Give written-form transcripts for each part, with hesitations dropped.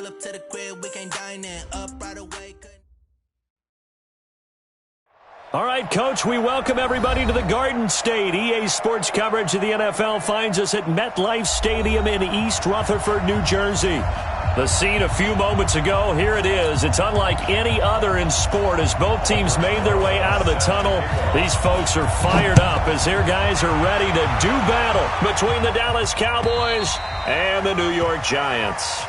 pull up to the crib, we can't dine in. Up right away. All right, Coach, we welcome everybody to the Garden State. EA Sports coverage of the NFL finds us at MetLife Stadium in East Rutherford, New Jersey. The scene a few moments ago, here it is. It's unlike any other in sport as both teams made their way out of the tunnel. These folks are fired up as their guys are ready to do battle between the Dallas Cowboys and the New York Giants.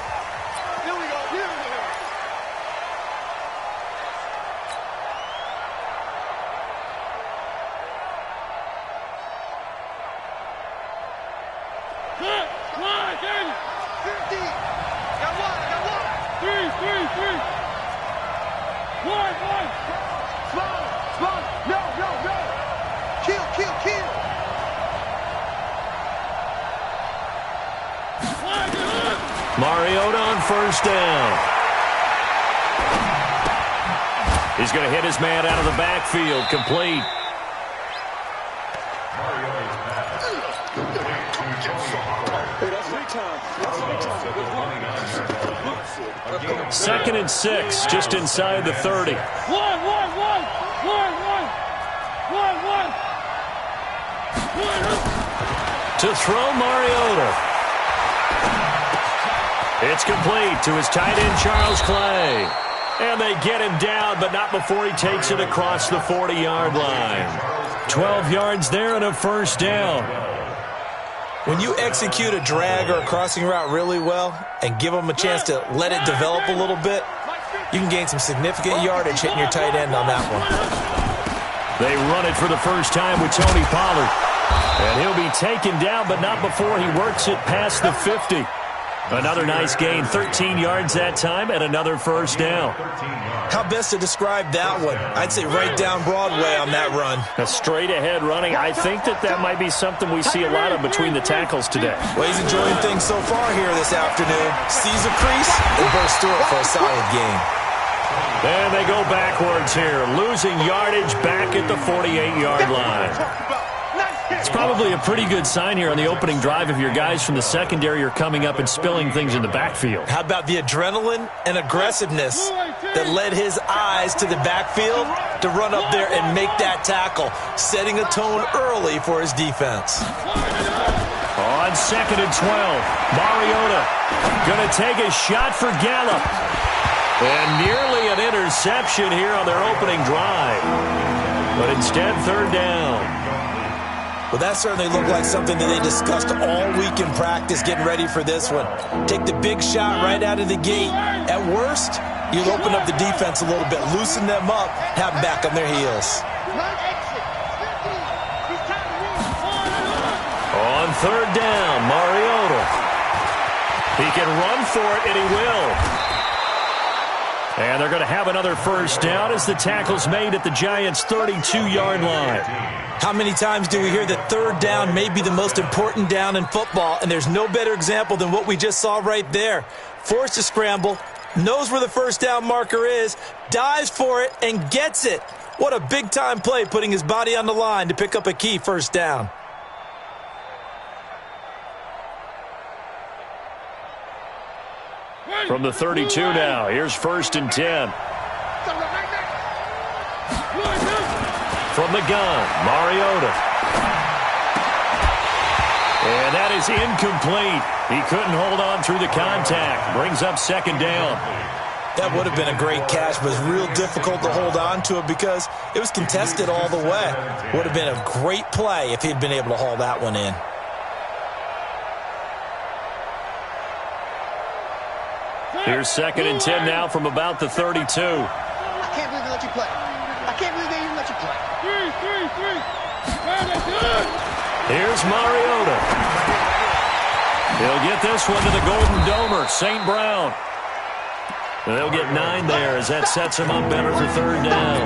Mariota on first down. He's going to hit his man out of the backfield. Complete. Second and 6, just inside the 30. To throw Mariota. It's complete to his tight end, Charles Clay. And they get him down, but not before he takes it across the 40-yard line. 12 yards there and a first down. When you execute a drag or a crossing route really well and give them a chance to let it develop a little bit, you can gain some significant yardage hitting your tight end on that one. They run it for the first time with Tony Pollard. And he'll be taken down, but not before he works it past the 50. Another nice gain, 13 yards that time, and another first down. How best to describe that one? I'd say right down Broadway on that run. A straight-ahead running. I think that might be something we see a lot of between the tackles today. Well, he's enjoying things so far here this afternoon. Sees a crease and bursts through it for a solid gain. And they go backwards here, losing yardage back at the 48-yard line. It's probably a pretty good sign here on the opening drive if your guys from the secondary are coming up and spilling things in the backfield. How about the adrenaline and aggressiveness that led his eyes to the backfield to run up there and make that tackle, setting a tone early for his defense. On second and 12, Mariota going to take a shot for Gallup. And nearly an interception here on their opening drive. But instead, third down. Well, that certainly looked like something that they discussed all week in practice getting ready for this one. Take the big shot right out of the gate. At worst, you'll open up the defense a little bit, loosen them up, have them back on their heels. On third down, Mariota. He can run for it, and he will. And they're going to have another first down as the tackle's made at the Giants' 32-yard line. How many times do we hear that third down may be the most important down in football, and there's no better example than what we just saw right there. Forced to scramble, knows where the first down marker is, dives for it, and gets it. What a big-time play, putting his body on the line to pick up a key first down. From the 32 now, here's first and 10. From the gun, Mariota. And that is incomplete. He couldn't hold on through the contact. Brings up second down. That would have been a great catch, but it's real difficult to hold on to it because it was contested all the way. Would have been a great play if he'd been able to haul that one in. Here's second and 10 now from about the 32. I can't believe they let you play. I can't believe they even let you play. Here's Mariota. He'll get this one to the Golden Domer, St. Brown. They'll get 9 there as that sets him up better for third down.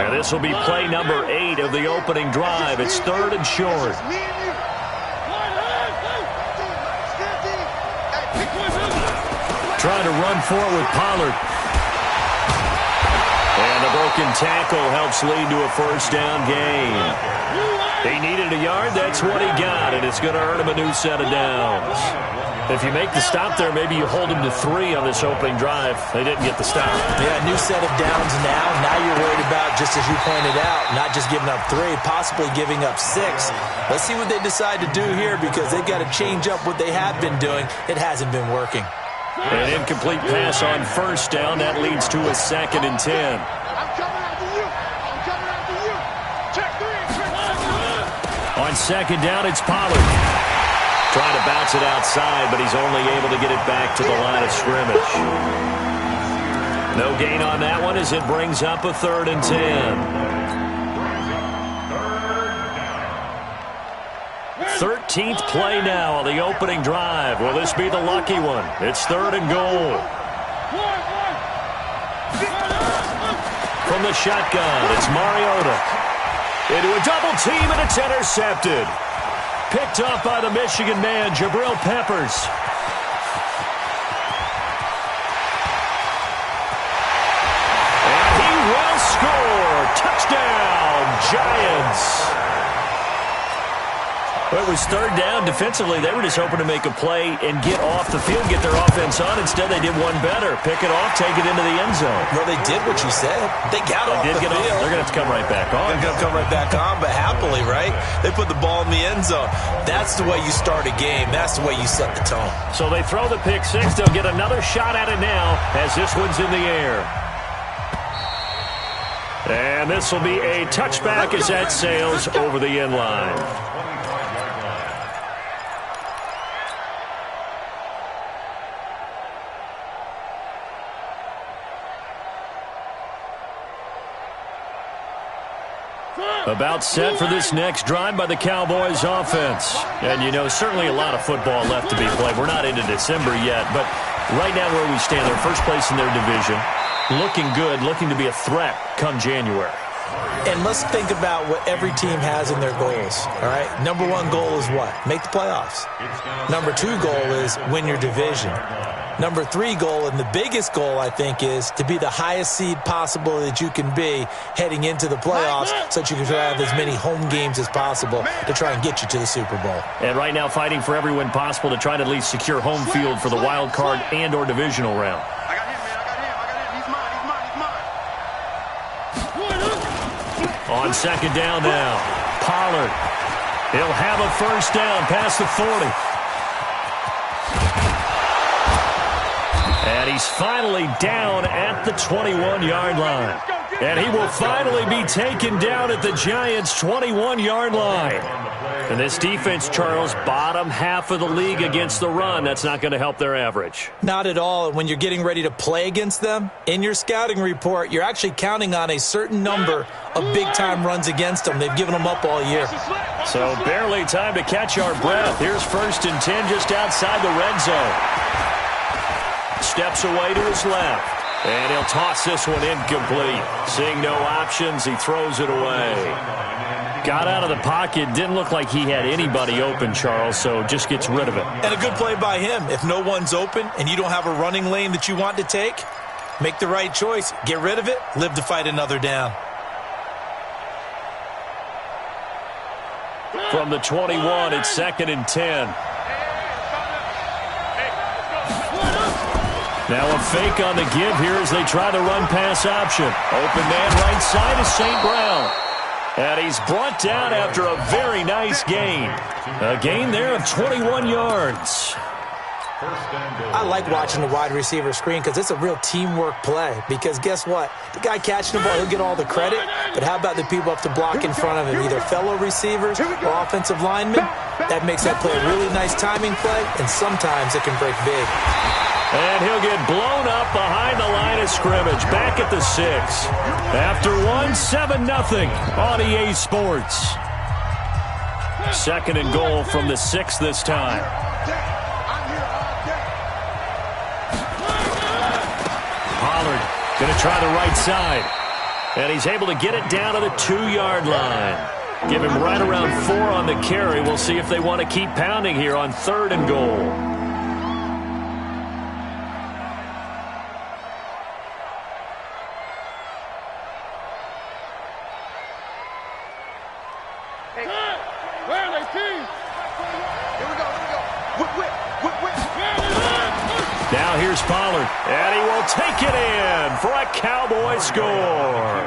And this will be play number 8 of the opening drive. It's third and short. Trying to run for it with Pollard. And a broken tackle helps lead to a first down gain. He needed a yard. That's what he got, and it's going to earn him a new set of downs. If you make the stop there, maybe you hold him to 3 on this opening drive. They didn't get the stop. Yeah, new set of downs now. Now you're worried about, just as you pointed out, not just giving up 3, possibly giving up 6. Let's see what they decide to do here, because they've got to change up what they have been doing. It hasn't been working. An incomplete pass on first down. That leads to a 2nd and 10. I'm coming after you. I'm coming after you. Check 3. On 2nd down, it's Pollard. Trying to bounce it outside, but he's only able to get it back to the line of scrimmage. No gain on that one as it brings up a 3rd and 10. 13th play now on the opening drive. Will this be the lucky one? It's 3rd and goal. From the shotgun, it's Mariota. Into a double team, and it's intercepted. Picked off by the Michigan man, Jabril Peppers. And he will score. Touchdown, Giants. Well, it was 3rd down. Defensively, they were just hoping to make a play and get off the field, get their offense on. Instead, they did one better. Pick it off, take it into the end zone. Well, they did what you said. They got off the field. They're going to have to come right back on. They're going to come right back on, but happily, right? They put the ball in the end zone. That's the way you start a game. That's the way you set the tone. So they throw the pick 6. They'll get another shot at it now as this one's in the air. And this will be a touchback as that sails over the end line. About set for this next drive by the Cowboys offense. And, you know, certainly a lot of football left to be played. We're not into December yet, but right now where we stand, they're first place in their division. Looking good, looking to be a threat come January. And let's think about what every team has in their goals, all right? Number 1 goal is what? Make the playoffs. Number 2 goal is win your division. Number 3 goal, and the biggest goal, I think, is to be the highest seed possible that you can be heading into the playoffs so that you can have as many home games as possible to try and get you to the Super Bowl. And right now fighting for every win possible to try to at least secure home field for the wild card and or divisional round. I got him, man. I got him. He's mine. On 2nd down now, Pollard. He'll have a first down past the 40. And he's finally down at the 21-yard line. And he will finally be taken down at the Giants' 21-yard line. And this defense, Charles, bottom half of the league against the run. That's not going to help their average. Not at all. When you're getting ready to play against them, in your scouting report, you're actually counting on a certain number of big-time runs against them. They've given them up all year. So barely time to catch our breath. Here's 1st and 10 just outside the red zone. Steps away to his left. And he'll toss this one incomplete. Seeing no options, he throws it away. Got out of the pocket. Didn't look like he had anybody open, Charles, so just gets rid of it. And a good play by him. If no one's open and you don't have a running lane that you want to take, make the right choice. Get rid of it. Live to fight another down. From the 21, it's 2nd and 10. Now a fake on the give here as they try the run-pass option. Open man right side is St. Brown. And he's brought down after a very nice gain. A gain there of 21 yards. I like watching the wide receiver screen because it's a real teamwork play. Because guess what? The guy catching the ball, he'll get all the credit. But how about the people up to block in front of him? Either fellow receivers or offensive linemen. That makes that play a really nice timing play. And sometimes it can break big. And he'll get blown up behind the line of scrimmage. Back at the 6. After one, 7-0 on EA Sports. 2nd and goal from the 6 this time. Pollard going to try the right side. And he's able to get it down to the 2-yard line. Give him right around 4 on the carry. We'll see if they want to keep pounding here on 3rd and goal. Here's Pollard, and he will take it in for a Cowboy score.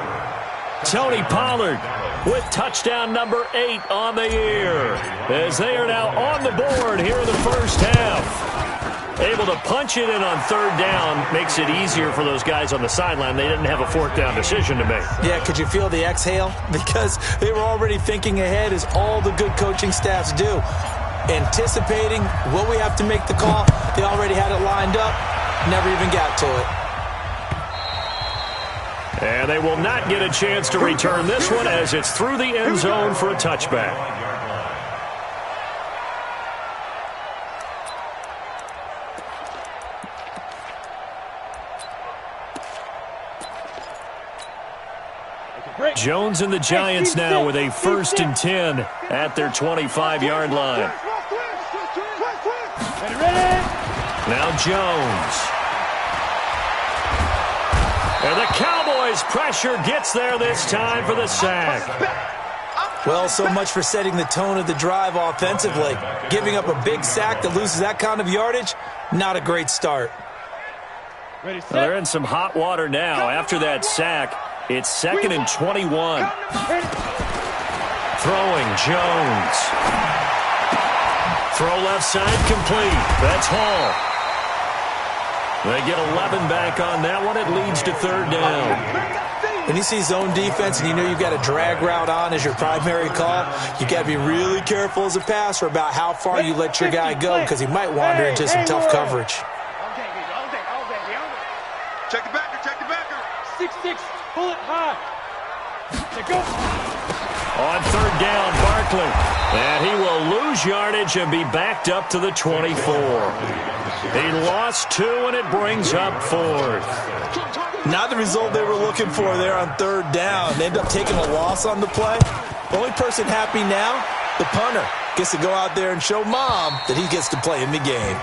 Tony Pollard with touchdown number 8 on the year, as they are now on the board here in the first half. Able to punch it in on third down makes it easier for those guys on the sideline. They didn't have a fourth down decision to make. Yeah, could you feel the exhale? Because they were already thinking ahead, as all the good coaching staffs do. Anticipating what we have to make the call. They already had it lined up. Never even got to it. And they will not get a chance to return this one, as it's through the end zone for a touchback. Jones and the Giants now with a 1st and 10 at their 25-yard line. Now Jones. And the Cowboys' pressure gets there this time for the sack. Well, so much for setting the tone of the drive offensively. Giving up a big sack that loses that kind of yardage, not a great start. Well, they're in some hot water now after that sack. It's 2nd and 21. Throwing, Jones. Throw left side complete. That's Hall. They get 11 back on that one. It leads to 3rd down. When you see zone defense and you know you've got a drag route on as your primary call, you got to be really careful as a passer about how far you let your guy go, because he might wander into some tough coverage. Check the backer, check the backer. 6-6. Pull it high. Go. On 3rd down, Barkley. And he will lose yardage and be backed up to the 24. He lost 2, and it brings up 4th. Not the result they were looking for there on 3rd down. They end up taking a loss on the play. The only person happy now, the punter, gets to go out there and show Mom that he gets to play in the game.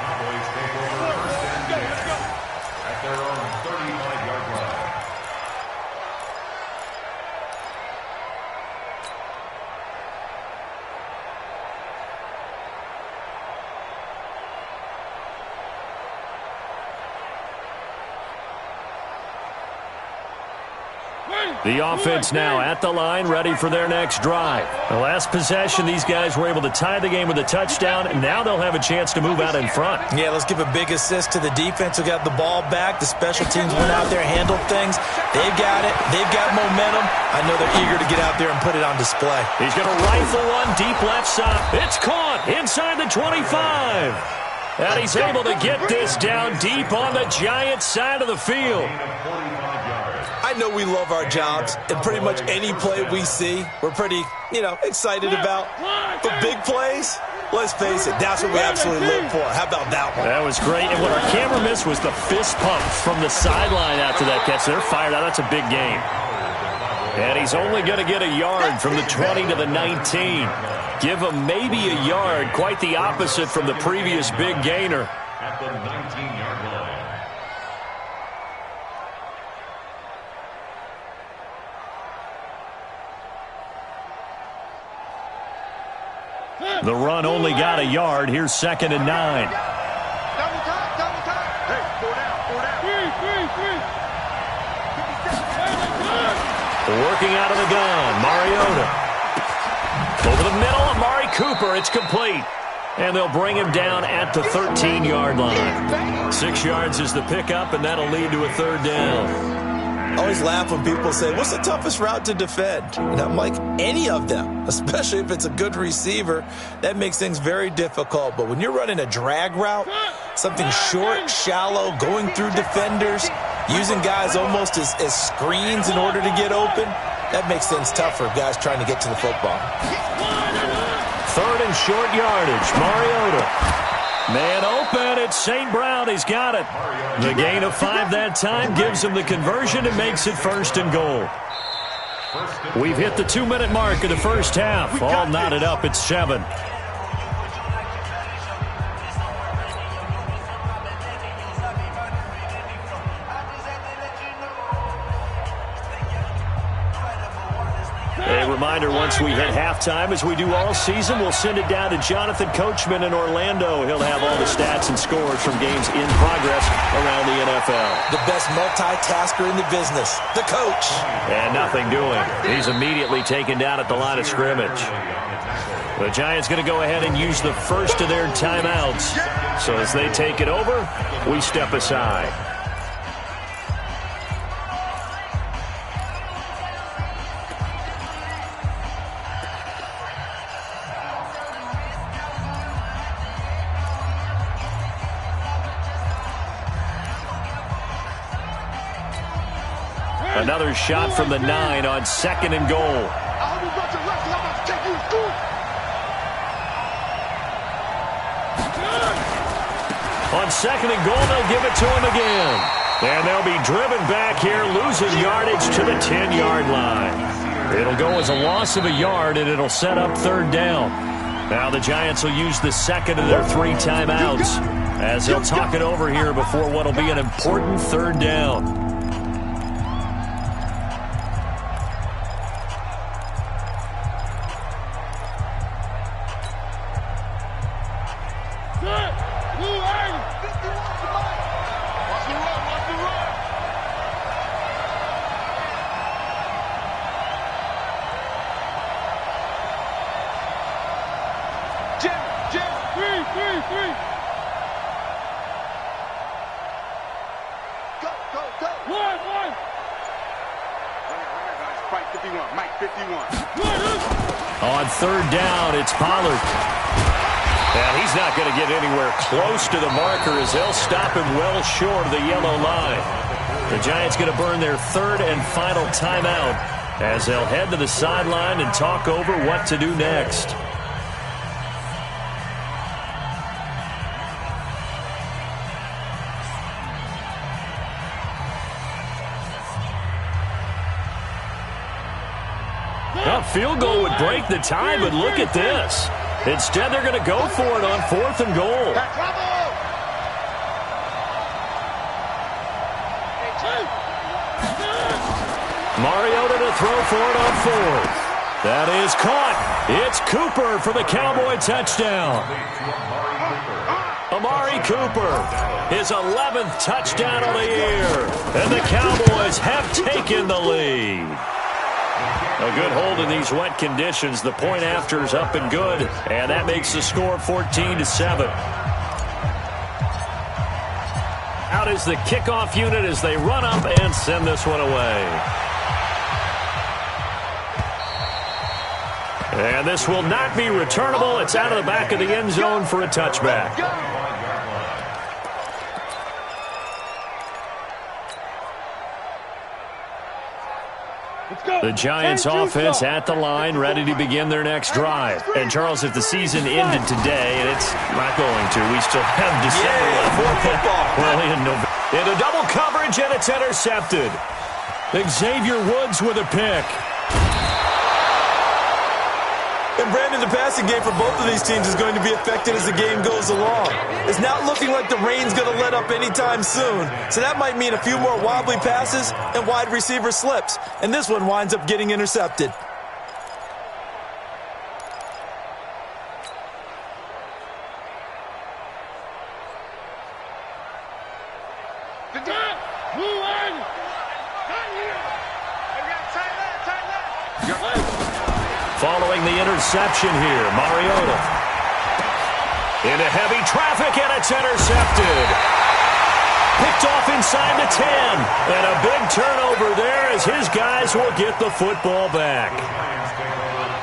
The offense now at the line, ready for their next drive. The last possession, these guys were able to tie the game with a touchdown, and now they'll have a chance to move out in front. Yeah, let's give a big assist to the defense who got the ball back. The special teams went out there, handled things. They've got it. They've got momentum. I know they're eager to get out there and put it on display. He's going to rifle one deep left side. It's caught inside the 25. And he's able to get this down deep on the Giants side of the field. I know we love our jobs, and pretty much any play we see, we're pretty, excited about. But big plays, let's face it, that's what we absolutely live for. How about that one? That was great. And what our camera missed was the fist pump from the sideline after that catch. They're fired out. That's a big game. And he's only going to get a yard from the 20 to the 19. Give him maybe a yard, quite the opposite from the previous big gainer. At the 19-yard line. The run only got a yard. Here's 2nd and 9. Double time, double time. Hey, 4 down, 4 down. Working out of the gun, Mariota. Over the middle, Amari Cooper. It's complete. And they'll bring him down at the 13-yard line. 6 yards is the pickup, and that'll lead to a 3rd down. I always laugh when people say, what's the toughest route to defend? And I'm like, any of them, especially if it's a good receiver. That makes things very difficult. But when you're running a drag route, something short, shallow, going through defenders, using guys almost as screens in order to get open, that makes things tougher, guys trying to get to the football. 3rd and short yardage, Mariota. Man open, it's St. Brown. He's got it. The gain of 5 that time gives him the conversion and makes it 1st and goal. We've hit the 2-minute mark of the first half. All knotted up at 7. A reminder reminder, once we hit halftime, as we do all season, we'll send it down to Jonathan Coachman in Orlando. He'll have all the stats and scores from games in progress around the NFL. The best multitasker in the business, the coach. And nothing doing. He's immediately taken down at the line of scrimmage. The Giants going to go ahead and use the first of their timeouts. So as they take it over, we step aside. Another shot from the 9 on 2nd and goal. On 2nd and goal, they'll give it to him again. And they'll be driven back here, losing yardage to the 10-yard line. It'll go as a loss of a yard, and it'll set up 3rd down. Now the Giants will use the second of their 3 timeouts as they'll talk it over here before what will be an important 3rd down. On 3rd down, it's Pollard. And he's not going to get anywhere close to the marker as they'll stop him well short of the yellow line. The Giants going to burn their 3rd and final timeout as they'll head to the sideline and talk over what to do next. A field goal would break the tie, but look at this. Instead, they're going to go for it on 4th and goal. Mariota to throw for it on 4th. That is caught. It's Cooper for the Cowboy touchdown. Amari Cooper, his 11th touchdown of the year. And the Cowboys have taken the lead. A good hold in these wet conditions. The point after is up and good, and that makes the score 14-7. Out is the kickoff unit as they run up and send this one away. And this will not be returnable. It's out of the back of the end zone for a touchback. The Giants offense at the line, ready to begin their next drive. And, Charles, if the season ended today, and it's not going to, we still have December left. Early in November. Into double coverage, and it's intercepted. Xavier Woods with a pick. And, Brandon, the passing game for both of these teams is going to be affected as the game goes along. It's not looking like the rain's going to let up anytime soon, so that might mean a few more wobbly passes and wide receiver slips. And this one winds up getting intercepted. Following the interception here, Mariota. Into heavy traffic, and it's intercepted. Picked off inside the 10. And a big turnover there as his guys will get the football back.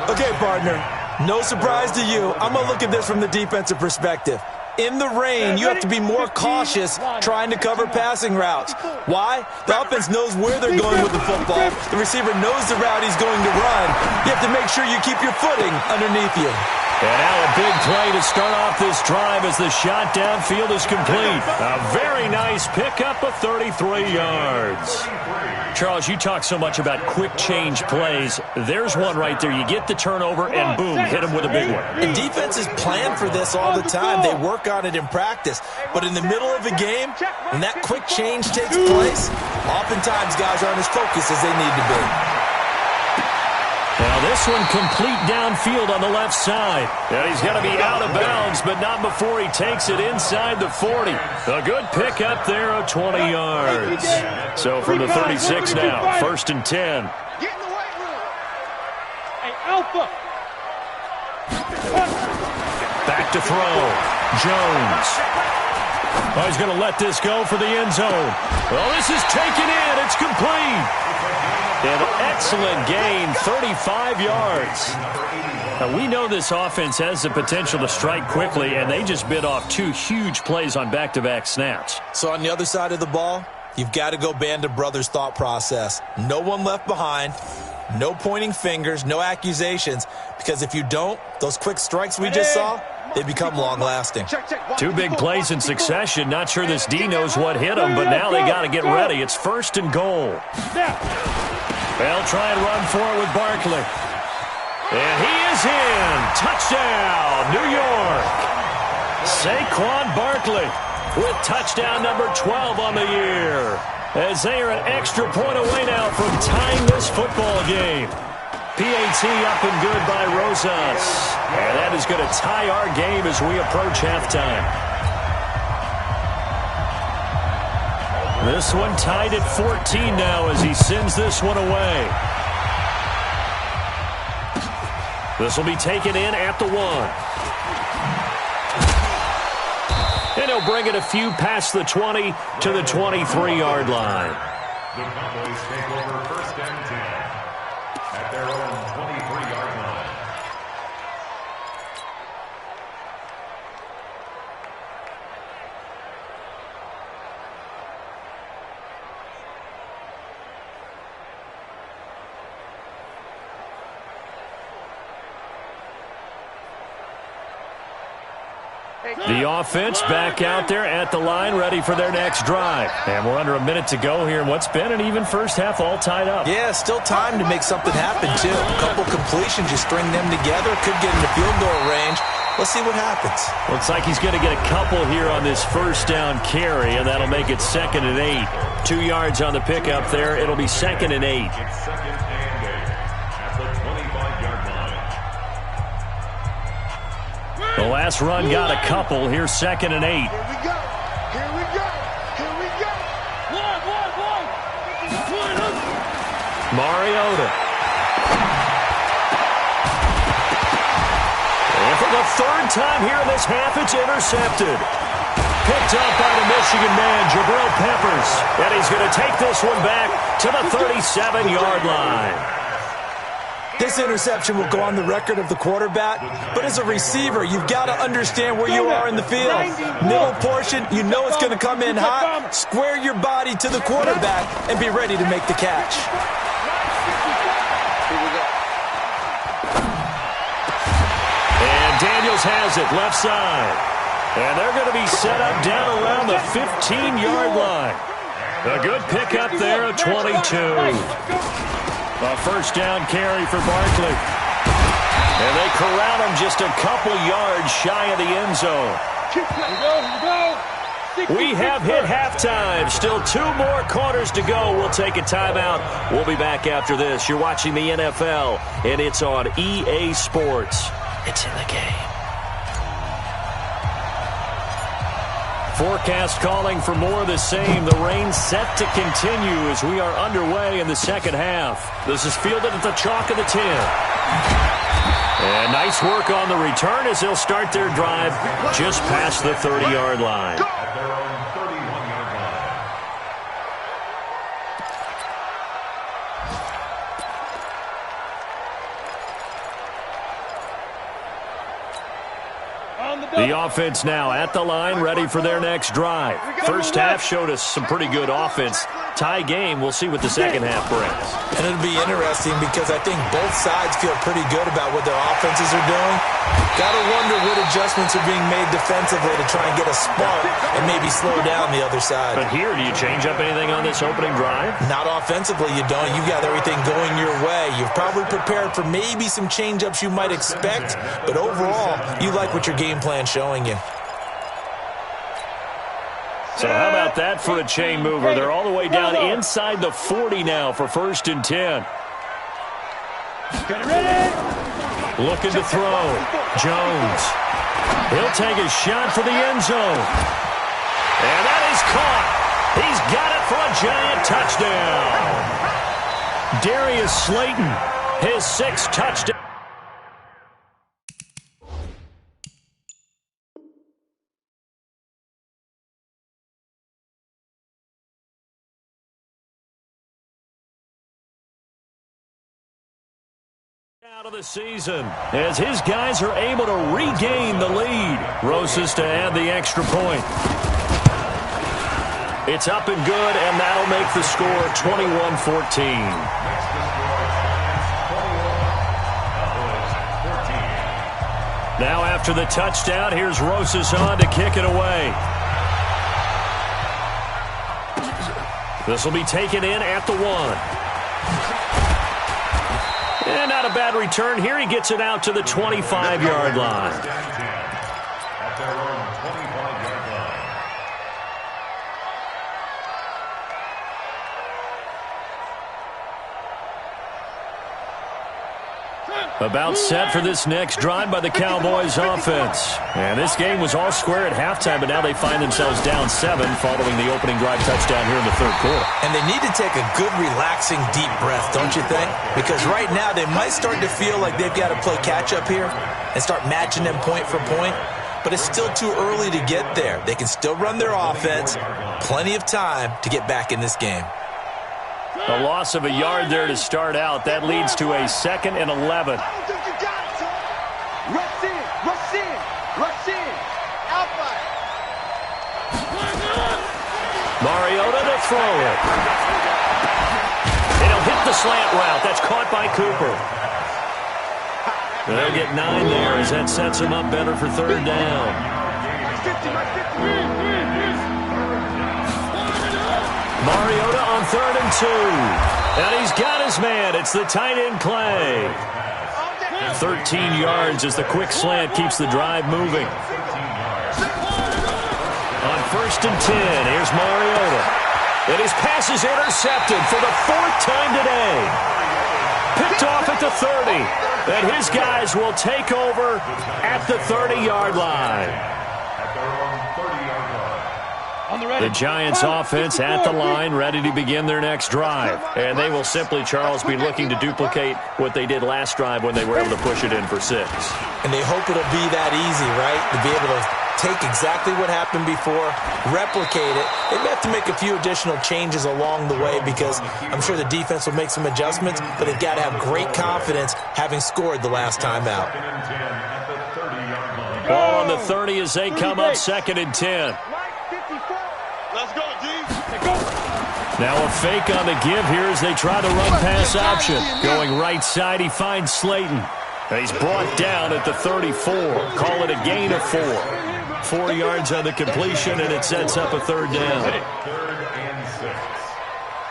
Okay, partner, no surprise to you. I'm going to look at this from the defensive perspective. In the rain, you have to be more cautious trying to cover passing routes. Why? The offense knows where they're going with the football. The receiver knows the route he's going to run. You have to make sure you keep your footing underneath you. And now a big play to start off this drive as the shot downfield is complete. A very nice pickup of 33 yards. Charles, you talk so much about quick change plays. There's one right there. You get the turnover and boom, hit him with a big one. And defenses plan for this all the time. They work on it in practice. But in the middle of a game, when that quick change takes place, oftentimes guys aren't as focused as they need to be. Now This one complete downfield on the left side. And he's going to be out of bounds, but not before he takes it inside the 40. A good pick up there of 20 yards. So from the 36 now, 1st and 10. Get in the weight room. Hey, Alpha. Back to throw. Jones. Oh, he's going to let this go for the end zone. Well, this is taken in. It's complete. An excellent gain, 35 yards. Now, we know this offense has the potential to strike quickly, and they just bit off 2 huge plays on back-to-back snaps. So on the other side of the ball, you've got to go Band of Brothers thought process. No one left behind, no pointing fingers, no accusations, because if you don't, those quick strikes we just saw, they become long-lasting. 2 big plays in succession. Not sure this D knows what hit him, but now they got to get ready. It's 1st and goal. They'll try and run for it with Barkley. And he is in. Touchdown, New York. Saquon Barkley with touchdown number 12 on the year. As they are an extra point away now from tying this football game. PAT up and good by Rosas. And that is going to tie our game as we approach halftime. This one tied at 14 now as he sends this one away. This will be taken in at the 1. And he'll bring it a few past the 20 to the 23-yard line. The Cowboys take over 1st and 10 at their own 23-yard line. The offense back out there at the line, ready for their next drive. And we're under a minute to go here in what's been an even first half, all tied up. Yeah, still time to make something happen, too. A couple completions, you string them together, could get into field goal range. Let's see what happens. Looks like he's going to get a couple here on this 1st down carry, and that'll make it 2nd and 8. 2 yards on the pickup there. It'll be 2nd and 8. It's 2nd and 8 at the 25-yard line. The last run got a couple. Here's 2nd and 8. Here we go. Here we go. Here we go. Mariota. And for the 3rd time here in this half, it's intercepted. Picked up by the Michigan man, Jabril Peppers. And he's going to take this one back to the 37-yard line. This interception will go on the record of the quarterback, but as a receiver, you've got to understand where you are in the field. Middle portion, you know it's going to come in hot. Square your body to the quarterback and be ready to make the catch. And Daniels has it, left side. And they're going to be set up down around the 15-yard line. A good pickup there of 22. A 1st down carry for Barkley. And they corral him just a couple yards shy of the end zone. We have hit halftime. Still 2 more quarters to go. We'll take a timeout. We'll be back after this. You're watching the NFL, and it's on EA Sports. It's in the game. Forecast calling for more of the same. The rain set to continue as we are underway in the 2nd half. This is fielded at the chalk of the 10. And nice work on the return as they'll start their drive just past the 30-yard line. At their own 31-yard line. The offense now at the line, ready for their next drive. First half showed us some pretty good offense. Tie game, we'll see what the second half brings. And it'll be interesting because I think both sides feel pretty good about what their offenses are doing. Got to wonder what adjustments are being made defensively to try and get a spark and maybe slow down the other side. But here, do you change up anything on this opening drive? Not offensively, you don't. You've got everything going your way. You've probably prepared for maybe some change-ups you might expect, but overall, you like what your game plan's showing you. So how about that for a chain mover? They're all the way down inside the 40 now for 1st and 10. Get ready. Looking to throw. Jones. He'll take a shot for the end zone. And that is caught. He's got it for a giant touchdown. Darius Slayton, his 6th touchdown. Out of the season as his guys are able to regain the lead. Rosas to add the extra point. It's up and good, and that'll make the score 21-14. Now after the touchdown, here's Rosas on to kick it away. This will be taken in at the 1. And not a bad return here. He gets it out to the 25-yard line. At their own 25-yard line. About set for this next drive by the Cowboys offense. And this game was all square at halftime, but now they find themselves down 7 following the opening drive touchdown here in the 3rd quarter. And they need to take a good, relaxing, deep breath, don't you think? Because right now they might start to feel like they've got to play catch-up here and start matching them point for point. But it's still too early to get there. They can still run their offense. Plenty of time to get back in this game. A loss of a yard there to start out. That leads to a 2nd and 11. I don't think you got it, son. Rush in, rush in, rush in. Outside. Mariota to throw it. And he'll hit the slant route. That's caught by Cooper. They'll get 9 there as that sets him up better for 3rd down. 50. Mariota on 3rd and 2. And he's got his man. It's the tight end Clay. 13 yards as the quick slant keeps the drive moving. On 1st and 10, here's Mariota. And his pass is intercepted for the 4th time today. Picked off at the 30. And his guys will take over at the 30-yard line. The Giants offense at the line, ready to begin their next drive. And they will simply, Charles, be looking to duplicate what they did last drive when they were able to push it in for 6. And they hope it'll be that easy, right? To be able to take exactly what happened before, replicate it. They may have to make a few additional changes along the way because I'm sure the defense will make some adjustments, but they've got to have great confidence having scored the last time out. Ball on the 30 as they come up 2nd and 10. Let's go, G. Now a fake on the give here as they try the run-pass option. Going right side, he finds Slayton. And he's brought down at the 34. Call it a gain of 4. 4 yards on the completion, and it sets up a 3rd down. 3rd and 6.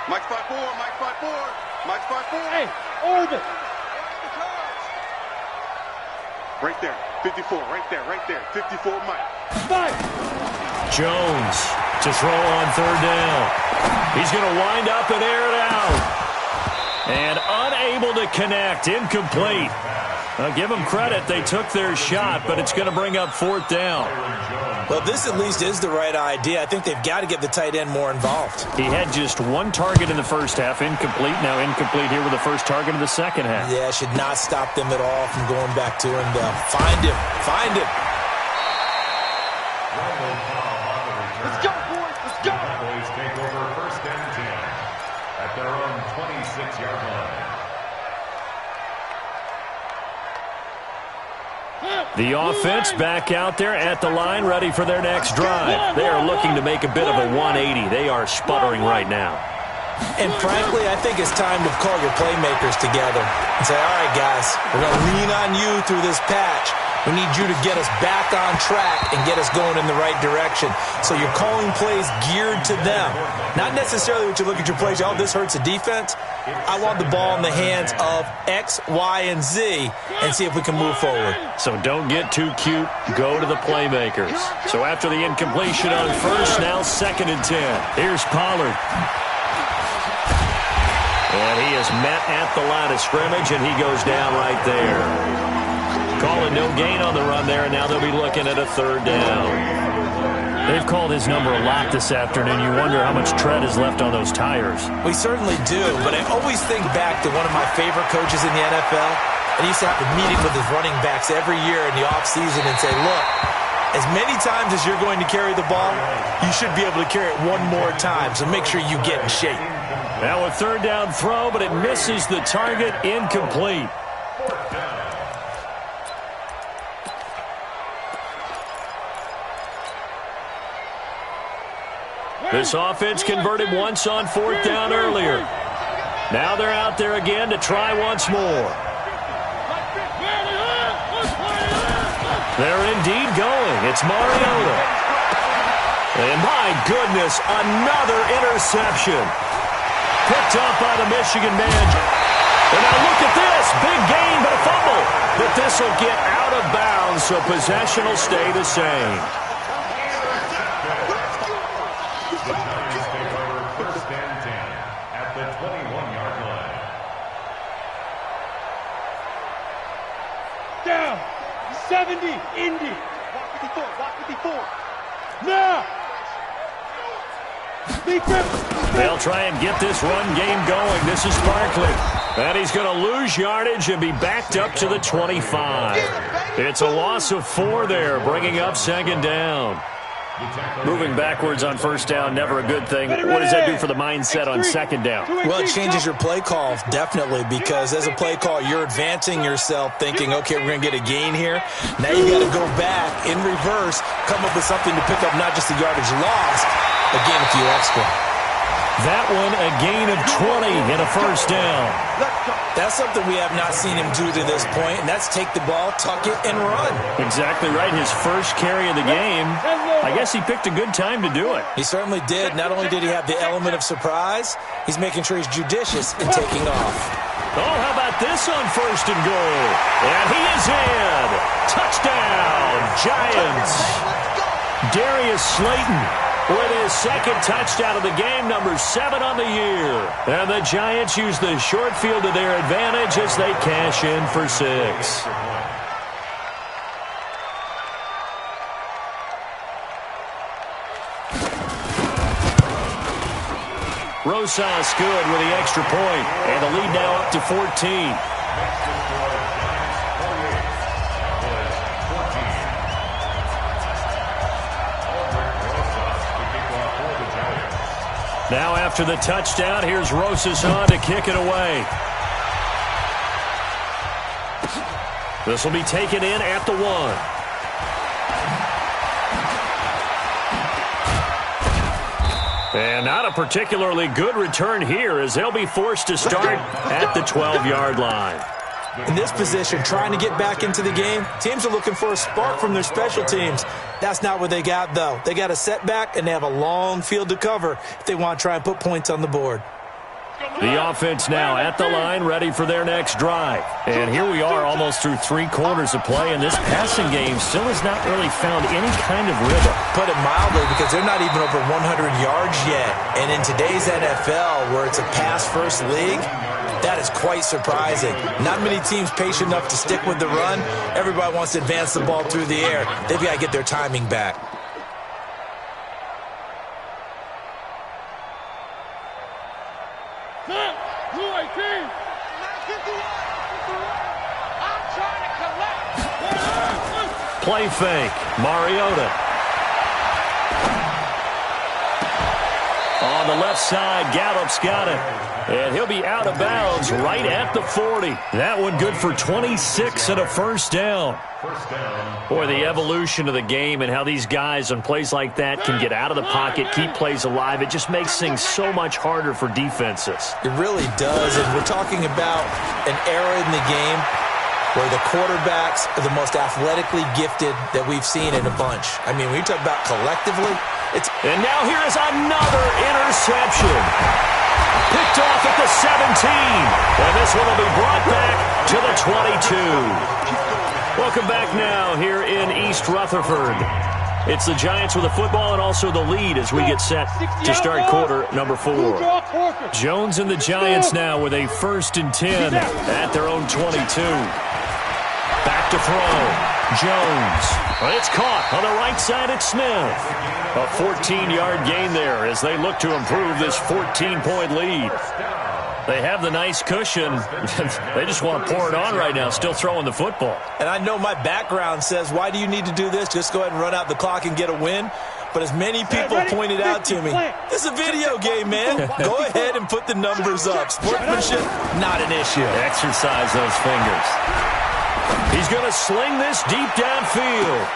Mike 5-4, Mike 5-4, Mike 5-4. Hey, over. Right there, 54, right there, 54, Mike. Fight. Jones to throw on 3rd down. He's going to wind up and air it out. And unable to connect, incomplete. Give them credit, they took their shot, but it's going to bring up 4th down. Well, this at least is the right idea. I think they've got to get the tight end more involved. He had just 1 target in the first half, incomplete. Now incomplete here with the first target of the second half. Yeah, should not stop them at all from going back to him. Find him. Find him. Let's go, boys, let's go. Cowboys take over 1st and 10 at their own 26-yard line. The offense back out there at the line, ready for their next drive. They are looking to make a bit of a 180. They are sputtering right now. And frankly, I think it's time to call your playmakers together and say, all right, guys, we're going to lean on you through this patch. We need you to get us back on track and get us going in the right direction. So you're calling plays geared to them. Not necessarily what you look at your plays, oh, this hurts the defense. I want the ball in the hands of X, Y, and Z and see if we can move forward. So don't get too cute. Go to the playmakers. So after the incompletion on 1st, now 2nd and 10. Here's Pollard. And he is met at the line of scrimmage, and he goes down right there. Calling no gain on the run there, and now they'll be looking at a third down. They've called his number a lot this afternoon. You wonder how much tread is left on those tires. We certainly do, but I always think back to one of my favorite coaches in the NFL. And he used to have a meeting with his running backs every year in the offseason and say, look, as many times as you're going to carry the ball, you should be able to carry it one more time, so make sure you get in shape. Now a third down throw, but it misses the target, incomplete. This offense converted once on fourth down earlier. Now they're out there again to try once more. They're indeed going. It's Mariota. And my goodness, another interception. Picked up by the Michigan man. And now look at this. Big gain, but a fumble. But this will get out of bounds, so possession will stay the same. The Giants take over first and 10 at the 21-yard line. Down. 70. Indy. Block 54. Now. They'll try and get this run game going. This is Barkley. And he's going to lose yardage and be backed up to the 25. It's a loss of 4 there, bringing up second down. Moving backwards on first down, never a good thing. What does that do for the mindset on second down? Well, it changes your play call, definitely, because as a play call, you're advancing yourself thinking, okay, we're going to get a gain here. Now you got to go back in reverse, come up with something to pick up not just the yardage lost, but gain a few extra. That one, a gain of 20 and a first down. That's something we have not seen him do to this point, and that's take the ball, tuck it, and run. Exactly right. His first carry of the game. I guess he picked a good time to do it. He certainly did. Not only did he have the element of surprise, he's making sure he's judicious in taking off. Oh, how about this on first and goal? And he is in. Touchdown, Giants. Darius Slayton with his second touchdown of the game, number 7 on the year. And the Giants use the short field to their advantage as they cash in for 6. Rosas good with the extra point, and the lead now up to 14. Now after the touchdown, here's Rosas on to kick it away. This will be taken in at the 1. And not a particularly good return here as they'll be forced to start at the 12-yard line. In this position, trying to get back into the game, teams are looking for a spark from their special teams. That's not what they got, though. They got a setback, and they have a long field to cover if they want to try and put points on the board. The offense now at the line, ready for their next drive. And here we are almost through 3 quarters of play, and this passing game still has not really found any kind of rhythm. Put it mildly, because they're not even over 100 yards yet. And in today's NFL, where it's a pass-first league, that is quite surprising. Not many teams patient enough to stick with the run. Everybody wants to advance the ball through the air. They've got to get their timing back. Play fake. Mariota. On the left side, Gallup's got it. And he'll be out of bounds right at the 40. That one good for 26 and a first down. Boy, the evolution of the game and how these guys on plays like that can get out of the pocket, keep plays alive, it just makes things so much harder for defenses. It really does, and we're talking about an era in the game where the quarterbacks are the most athletically gifted that we've seen in a bunch. I mean, when you talk about collectively, it's... And now here is another interception. Picked off at the 17. And this one will be brought back to the 22. Welcome back now here in East Rutherford. It's the Giants with the football and also the lead as we get set to start quarter number 4. Jones and the Giants now with a 1st and 10 at their own 22. Back to throw. Jones. It's caught on the right side at Smith. A 14-yard gain there as they look to improve this 14-point lead. They have the nice cushion. They just want to pour it on right now, still throwing the football. And I know my background says, why do you need to do this? Just go ahead and run out the clock and get a win. But as many people pointed out to me, it's a video game, man. Go ahead and put the numbers up. Sportsmanship, not an issue. Exercise those fingers. He's going to sling this deep downfield.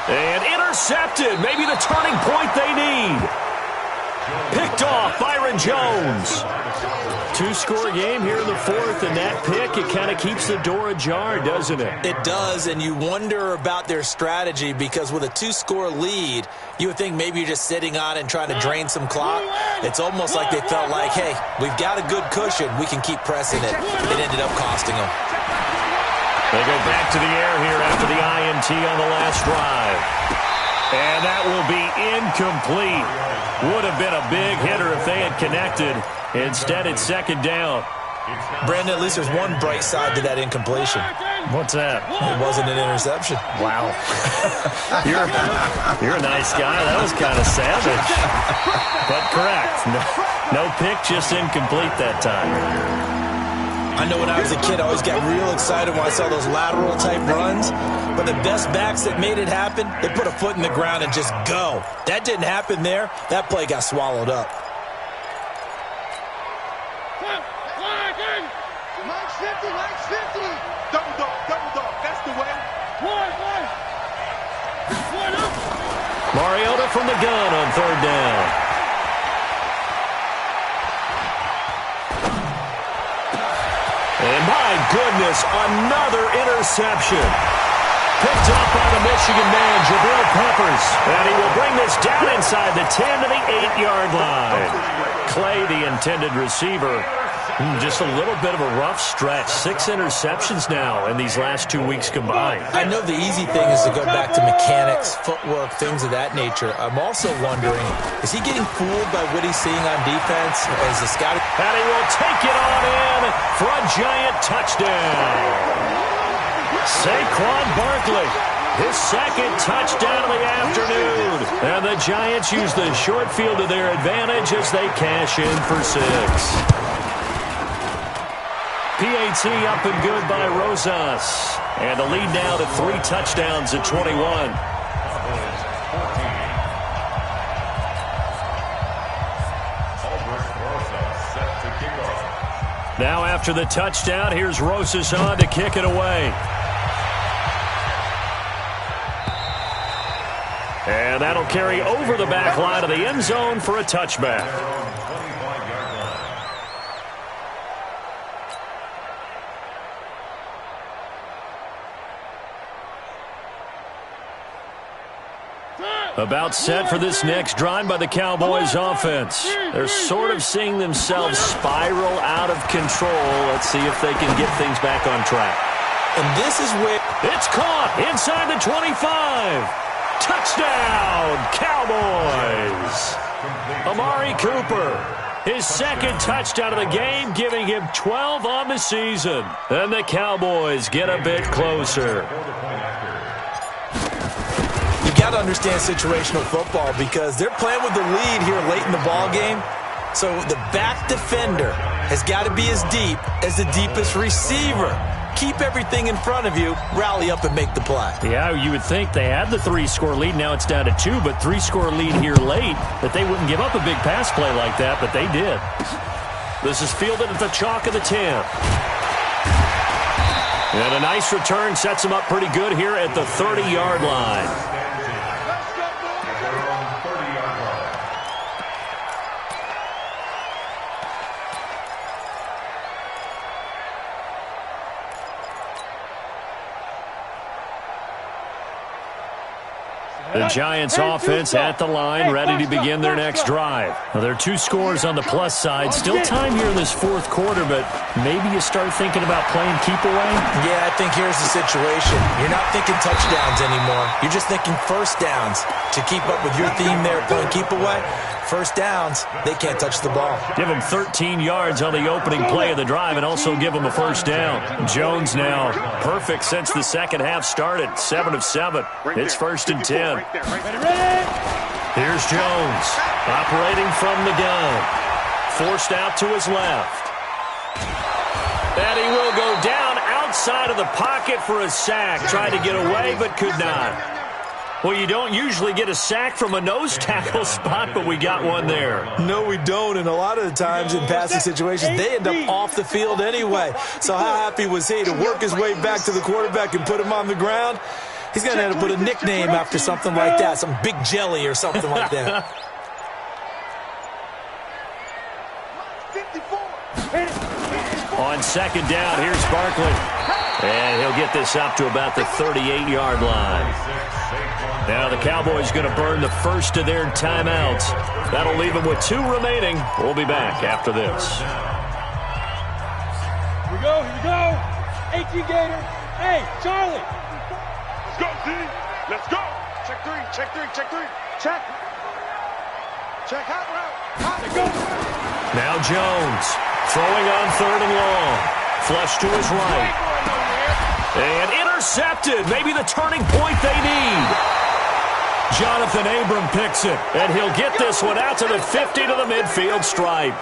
And intercepted. Maybe the turning point they need. Picked off Byron Jones. 2-score game here in the 4th, and that pick, it kind of keeps the door ajar, doesn't it? It does, and you wonder about their strategy because with a 2-score lead, you would think maybe you're just sitting on it and trying to drain some clock. It's almost like they felt like, hey, we've got a good cushion. We can keep pressing it. It ended up costing them. They go back to the air here after the INT on the last drive. And that will be incomplete. Would have been a big hitter if they had connected. Instead, it's 2nd down. Brandon, at least there's one bright side to that incompletion. What's that? It wasn't an interception. Wow. You're a nice guy. That was kind of savage. But correct. No pick, just incomplete that time. I know when I was a kid, I always got real excited when I saw those lateral-type runs. But the best backs that made it happen, they put a foot in the ground and just go. That didn't happen there. That play got swallowed up. Mike's 50, Mike's 50. Double dog, that's the way. One. Mariota from the gun on 3rd down. And my goodness, another interception. Picked up by the Michigan man, Jabril Peppers. And he will bring this down inside the 10 to the 8-yard line. Clay, the intended receiver. Just a little bit of a rough stretch. 6 interceptions now in these last 2 weeks combined. I know the easy thing is to go back to mechanics, footwork, things of that nature. I'm also wondering, is he getting fooled by what he's seeing on defense? As the scout, and he will take it on in for a giant touchdown. Saquon Barkley, his 2nd touchdown of the afternoon. And the Giants use the short field to their advantage as they cash in for 6. PAT up and good by Rosas. And the lead now to 3 touchdowns at 21. Now after the touchdown, here's Rosas on to kick it away. And that'll carry over the back line of the end zone for a touchback. About set for this next drive by the Cowboys offense. They're sort of seeing themselves spiral out of control. Let's see if they can get things back on track. And this is where it's caught inside the 25. Touchdown, Cowboys. Amari Cooper, his 2nd touchdown of the game, giving him 12 on the season. And the Cowboys get a bit closer. You got to understand situational football because they're playing with the lead here late in the ball game. So the back defender has got to be as deep as the deepest receiver. Keep everything in front of you, rally up and make the play. Yeah, you would think they had the 3-score lead. Now it's down to 2, but 3-score lead here late, that they wouldn't give up a big pass play like that, but they did. This is fielded at the chalk of the 10. And a nice return sets them up pretty good here at the 30-yard line. The Giants offense at the line, ready to begin their next drive. Now, there are 2 scores on the plus side. Still time here in this fourth quarter, but maybe you start thinking about playing keep away? Yeah, I think here's the situation. You're not thinking touchdowns anymore. You're just thinking first downs. To keep up with your theme there, playing keep away, first downs, they can't touch the ball. Give them 13 yards on the opening play of the drive and also give them a first down. Jones now perfect since the second half started. 7 of 7. It's 1st and 10. Here's Jones operating from the gun. Forced out to his left. And he will go down outside of the pocket for a sack. Tried to get away but could not. Well, you don't usually get a sack from a nose tackle spot, but we got one there. No, we don't, and a lot of the times in passing situations, they end up off the field anyway. So how happy was he to work his way back to the quarterback and put him on the ground? He's going to have to put a nickname after something like that, some Big Jelly or something like that. On second down, here's Barkley. And he'll get this up to about the 38-yard line. Now the Cowboys going to burn the first of their timeouts. That'll leave them with 2 remaining. We'll be back after this. Here we go, here we go. 18 Gator. Hey, Charlie. Let's go, D. Let's go. Check 3, check 3, check 3. Check. Check hot route. Hot. Go. Now Jones throwing on 3rd and long. Flush to his right. And intercepted. Maybe the turning point they need. Jonathan Abram picks it. And he'll get this one out to the 50 to the midfield stripe.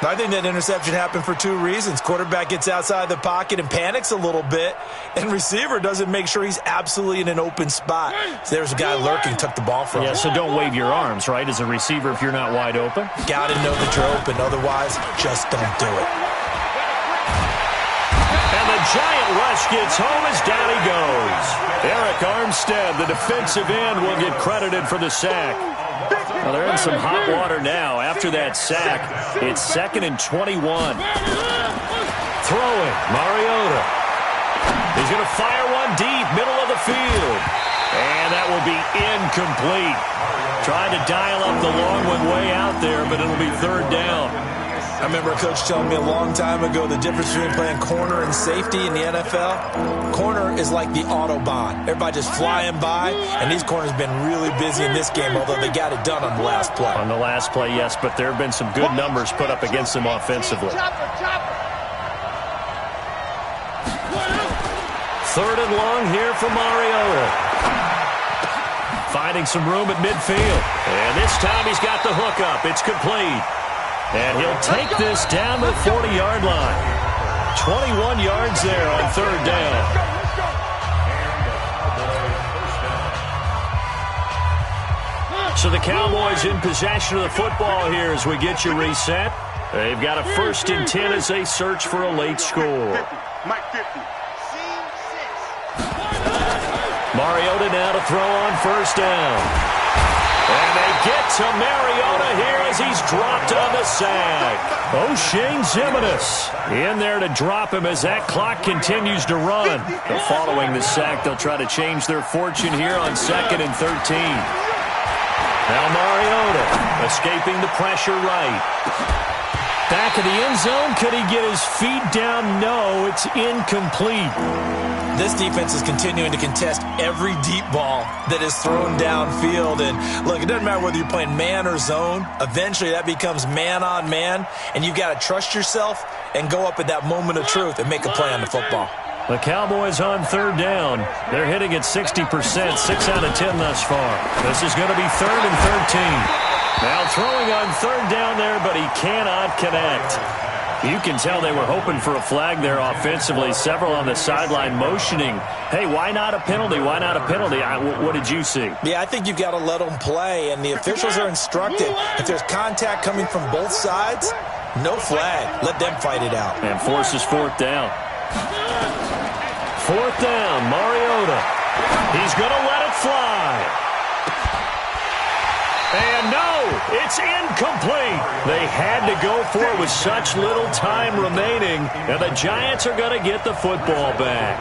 I think that interception happened for 2 reasons. Quarterback gets outside the pocket and panics a little bit, and receiver doesn't make sure he's absolutely in an open spot. So there's a guy lurking, took the ball from him. Yeah, so don't wave your arms, right, as a receiver if you're not wide open. Got to know that you're open. Otherwise, just don't do it. And the giant rush gets home as down he goes. Eric Armstead, the defensive end, will get credited for the sack. Well, they're in some hot water now after that sack. It's 2nd and 21. Throwing, Mariota. He's going to fire one deep, middle of the field. And that will be incomplete. Trying to dial up the long one way out there, but it'll be 3rd down. I remember a coach telling me a long time ago the difference between playing corner and safety in the NFL. Corner is like the Autobahn. Everybody just flying by, and these corners have been really busy in this game, although they got it done on the last play. On the last play, yes, but there have been some good numbers put up against them offensively. 3rd and long here for Mariota. Finding some room at midfield. And this time he's got the hook up. It's complete. And he'll take this down the 40-yard line. 21 yards there on 3rd down. So the Cowboys in possession of the football here as we get you reset. They've got a 1st and 10 as they search for a late score. Mike 50. Mariota now to throw on 1st down. And they get to Mariota here as he's dropped on the sack. O'Shane Zimenez in there to drop him as that clock continues to run. But following the sack, they'll try to change their fortune here on 2nd and 13. Now Mariota escaping the pressure right. Back of the end zone. Could he get his feet down? No, it's incomplete. This defense is continuing to contest every deep ball that is thrown downfield. And look, it doesn't matter whether you're playing man or zone. Eventually that becomes man on man. And you've got to trust yourself and go up at that moment of truth and make a play on the football. The Cowboys on 3rd down. They're hitting at 60%, 6 out of 10 thus far. This is going to be 3rd and 13. Now throwing on 3rd down there, but he cannot connect. You can tell they were hoping for a flag there offensively. Several on the sideline motioning. Hey, why not a penalty? Why not a penalty? What did you see? Yeah, I think you've got to let them play, and the officials are instructed. If there's contact coming from both sides, no flag. Let them fight it out. And forces 4th down. 4th down, Mariota. He's going to let it fly. And no, it's incomplete. They had to go for it with such little time remaining, and the Giants are going to get the football back.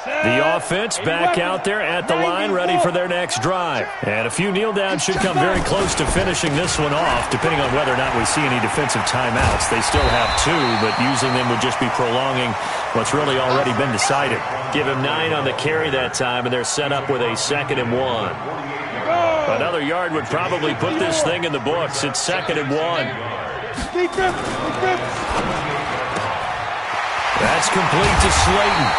The offense back out there at the line, ready for their next drive. And a few kneel downs should come very close to finishing this one off, depending on whether or not we see any defensive timeouts. They still have 2, but using them would just be prolonging what's really already been decided. Give him 9 on the carry that time, and they're set up with a 2nd and 1. Another yard would probably put this thing in the books. It's 2nd and 1. That's complete to Slayton.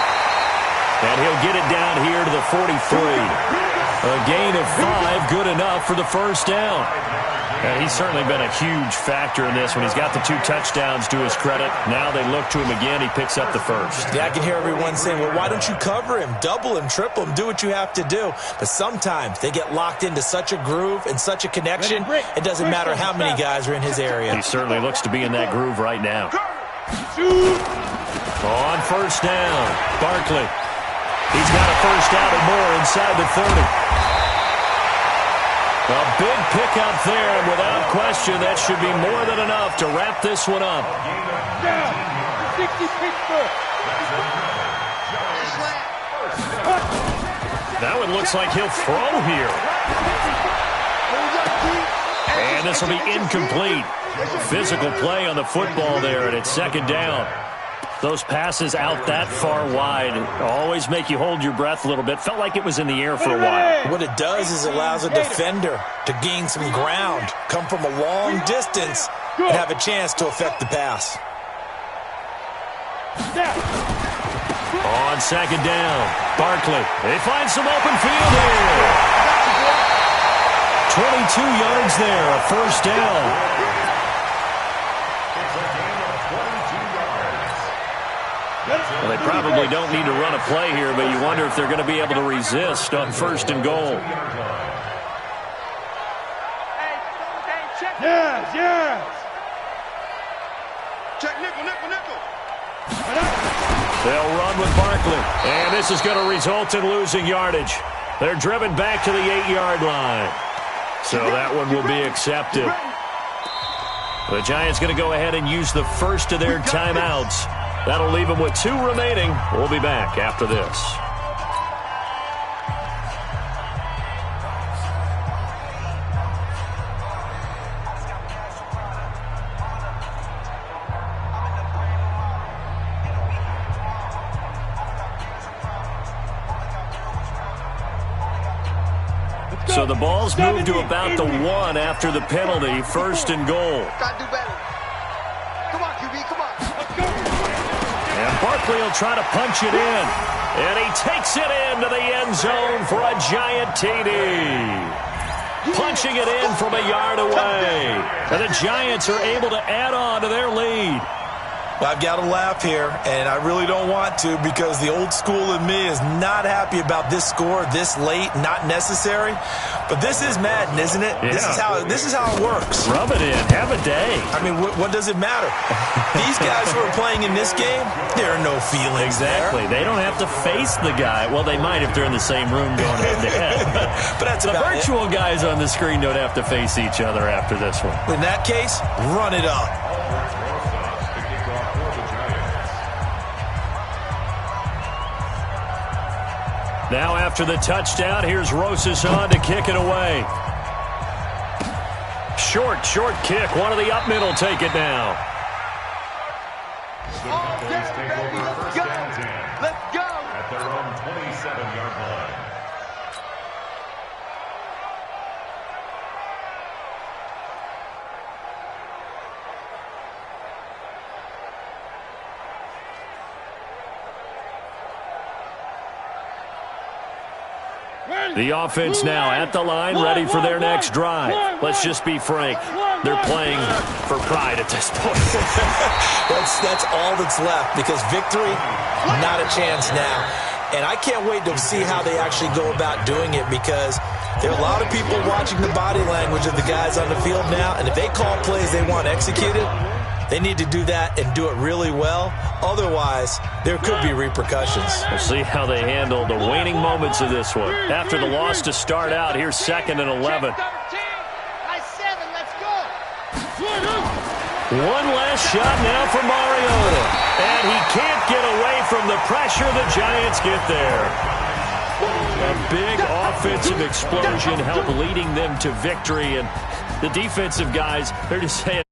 And he'll get it down here to the 43. A gain of 5, good enough for the first down. And he's certainly been a huge factor in this when he's got the 2 touchdowns to his credit. Now they look to him again. He picks up the first. Yeah, I can hear everyone saying, well, why don't you cover him? Double him, triple him, do what you have to do. But sometimes they get locked into such a groove and such a connection, it doesn't matter how many guys are in his area. He certainly looks to be in that groove right now. On first down, Barkley. He's got a first down and more inside the 30. A big pickup there, and without question, that should be more than enough to wrap this one up. Now it looks like he'll throw here. And this will be incomplete. Physical play on the football there, and it's 2nd down. Those passes out that far wide always make you hold your breath a little bit. Felt like it was in the air for a while. What it does is allows a defender to gain some ground, come from a long distance, and have a chance to affect the pass. On 2nd down, Barkley. They find some open field here. 22 yards there, a first down. Well, they probably don't need to run a play here, but you wonder if they're going to be able to resist on 1st and goal. Yes. Check nickel. They'll run with Barkley, and this is going to result in losing yardage. They're driven back to the 8-yard line. So that one will be accepted. The Giants going to go ahead and use the first of their timeouts. That'll leave them with 2 remaining. We'll be back after this. So the ball's moved to about the 1 after the penalty. 1st and goal. Got to do better. Come on, QB, come on. And Barkley will try to punch it in. And he takes it into the end zone for a giant TD. Punching it in from a yard away. And the Giants are able to add on to their lead. I've got to laugh here, and I really don't want to because the old school in me is not happy about this score this late, not necessary. But this is Madden, isn't it? Yeah. This is how it works. Rub it in. Have a day. I mean, what does it matter? These guys who are playing in this game, there are no feelings Exactly. there. They don't have to face the guy. Well, they might if they're in the same room going head-to-head. But that's the about virtual guys on the screen don't have to face each other after this one. In that case, run it up. Now after the touchdown, here's Rosas on to kick it away. Short kick. One of the up middle take it now. Please take over 1st and 10. Let's go. At their own 27-yard line. The offense now at the line, ready for their next drive. Let's just be frank. They're playing for pride at this point. That's all that's left because victory, not a chance now. And I can't wait to see how they actually go about doing it because there are a lot of people watching the body language of the guys on the field now. And if they call plays they want executed, they need to do that and do it really well. Otherwise, there could be repercussions. We'll see how they handle the waning moments of this one. After the loss to start out, here's 2nd and 11. Let's go. One last shot now for Mariota. And he can't get away from the pressure. The Giants get there. A big offensive explosion helped leading them to victory. And the defensive guys, they're just saying,